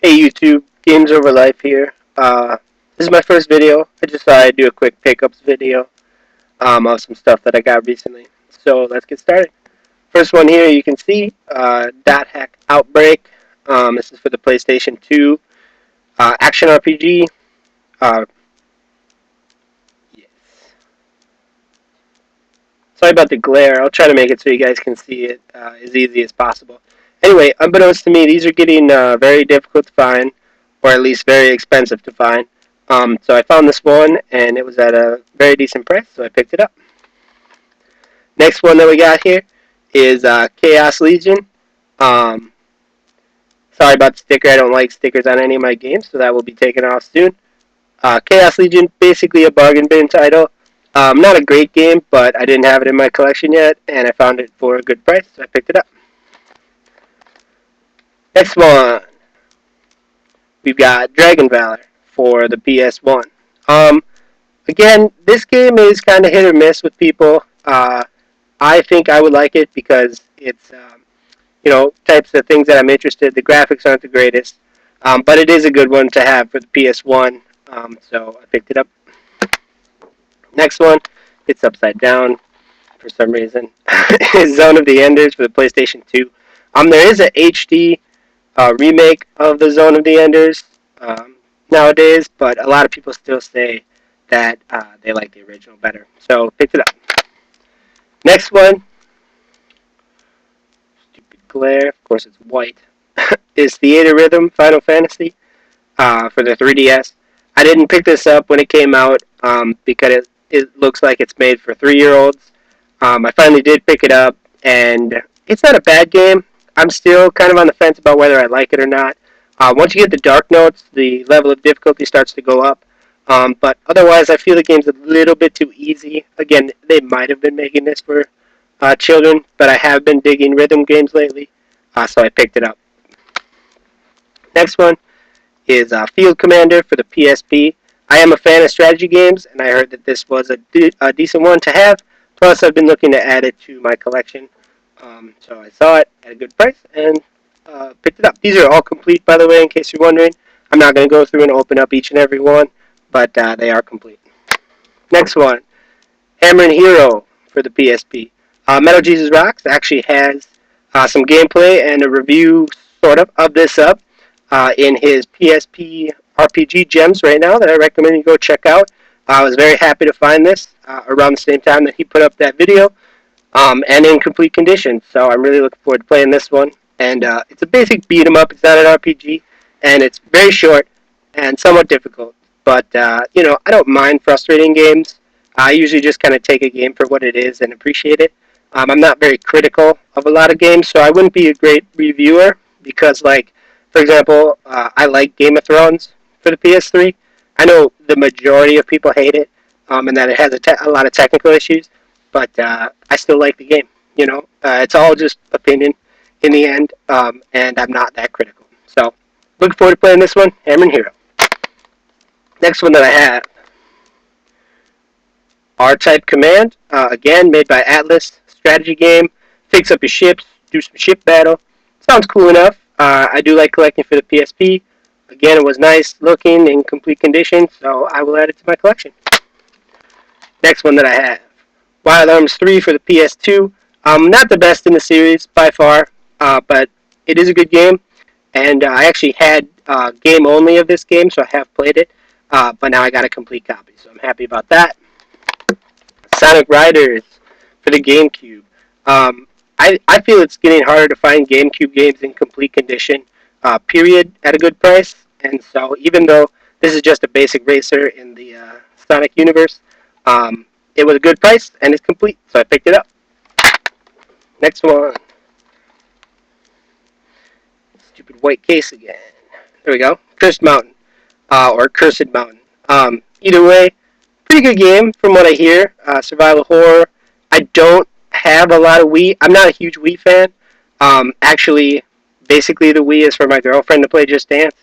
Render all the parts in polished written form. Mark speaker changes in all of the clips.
Speaker 1: Hey YouTube, Games Over Life here. This is my first video. I just thought I'd do a quick pickups video of some stuff that I got recently. So let's get started. First one here you can see, Dot Hack Outbreak. This is for the PlayStation 2 action RPG. Uh, yes. Sorry about the glare. I'll try to make it so you guys can see it as easy as possible. Anyway, unbeknownst to me, these are getting very difficult to find, or at least very expensive to find. So I found this one, and it was at a very decent price, so I picked it up. Next one that we got here is Chaos Legion. Um, Sorry about the sticker. I don't like stickers on any of my games, so that will be taken off soon. Chaos Legion, basically a bargain bin title. Not a great game, but I didn't have it in my collection yet, and I found it for a good price, so I picked it up. Next one, we've got Dragon Valor for the PS1. Again, this game is kind of hit or miss with people. I think I would like it because it's, types of things that I'm interested. The graphics aren't the greatest, but it is a good one to have for the PS1. So I picked it up. Next one, it's upside down for some reason. Is Zone of the Enders for the PlayStation 2. There is a HD remake of the Zone of the Enders nowadays, but a lot of people still say that they like the original better. So picked it up. Next one, stupid glare, of course it's white, is Theater Rhythm Final Fantasy for the 3DS. I didn't pick this up when it came out because it looks like it's made for 3-year-olds. I finally did pick it up, and it's not a bad game. I'm still kind of on the fence about whether I like it or not. Once you get the dark notes, the level of difficulty starts to go up. But otherwise, I feel the game's a little bit too easy. Again, they might have been making this for children, but I have been digging rhythm games lately, so I picked it up. Next one is Field Commander for the PSP. I am a fan of strategy games, and I heard that this was a decent one to have. Plus, I've been looking to add it to my collection. So I saw it at a good price and picked it up. These are all complete, by the way, in case you're wondering. I'm not going to go through and open up each and every one, but they are complete. Next one, Hammer and Hero for the PSP. Metal Jesus Rocks actually has some gameplay and a review, sort of this up in his PSP RPG Gems right now that I recommend you go check out. I was very happy to find this around the same time that he put up that video, and in complete condition. So I'm really looking forward to playing this one. And it's a basic beat 'em up. It's not an RPG, and it's very short and somewhat difficult. But I don't mind frustrating games. I usually just kind of take a game for what it is and appreciate it. I'm not very critical of a lot of games, so I wouldn't be a great reviewer because, like, for example, I like Game of Thrones for the PS3. I know the majority of people hate it, and that it has a lot of technical issues, but I still like the game. It's all just opinion in the end, and I'm not that critical. So, looking forward to playing this one, Hammer and Hero. Next one that I have, R-Type Command, again, made by Atlas, strategy game, fix up your ships, do some ship battle. Sounds cool enough. I do like collecting for the PSP. Again, it was nice looking in complete condition, so I will add it to my collection. Next one that I have, Wild Arms 3 for the PS2. Not the best in the series by far, but it is a good game. And I actually had game only of this game, so I have played it. But now I got a complete copy, so I'm happy about that. Sonic Riders for the GameCube. I feel it's getting harder to find GameCube games in complete condition, period, at a good price. And so even though this is just a basic racer in the Sonic universe, it was a good price and it's complete, so I picked it up. Next one. Stupid white case again. There we go. Cursed Mountain, or Cursed Mountain. Either way, pretty good game from what I hear. Survival horror. I don't have a lot of Wii. I'm not a huge Wii fan. Actually, basically the Wii is for my girlfriend to play Just Dance.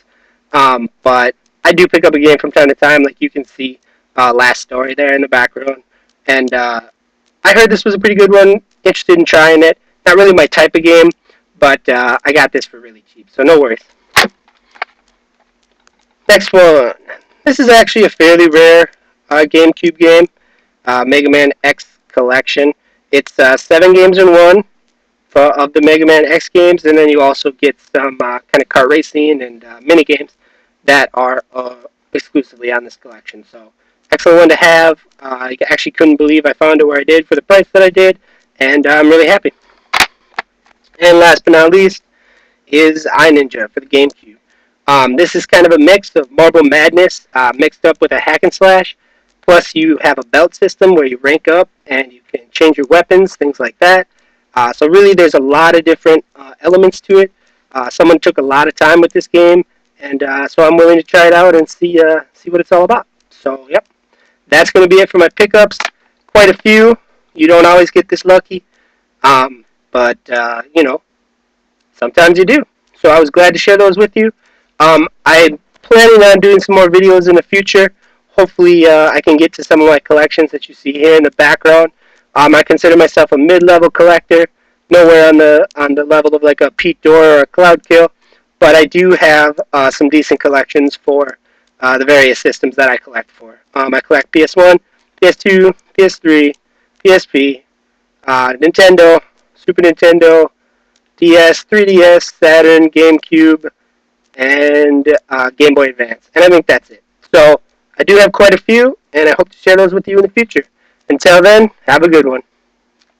Speaker 1: But I do pick up a game from time to time, like you can see Last Story there in the background. And I heard this was a pretty good one. Interested in trying it. Not really my type of game, but I got this for really cheap, so no worries. Next one. This is actually a fairly rare GameCube game, Mega Man X Collection. It's 7 games in one of the Mega Man X games, and then you also get some kind of kart racing and mini games that are exclusively on this collection. So excellent one to have. I actually couldn't believe I found it where I did for the price that I did, and I'm really happy. And last but not least is iNinja for the GameCube. This is kind of a mix of Marble Madness mixed up with a hack and slash. Plus, you have a belt system where you rank up and you can change your weapons, things like that. So really, there's a lot of different elements to it. Someone took a lot of time with this game, and so I'm willing to try it out and see what it's all about. So, yep, that's going to be it for my pickups. Quite a few. You don't always get this lucky, but sometimes you do. So I was glad to share those with you. I'm planning on doing some more videos in the future. Hopefully, I can get to some of my collections that you see here in the background. I consider myself a mid-level collector, nowhere on the level of like a Pete Dore or a Cloud Kill, but I do have some decent collections for the various systems that I collect for. I collect PS1, PS2, PS3, PSP, Nintendo, Super Nintendo, DS, 3DS, Saturn, GameCube, and Game Boy Advance. And I think that's it. So I do have quite a few, and I hope to share those with you in the future. Until then, have a good one.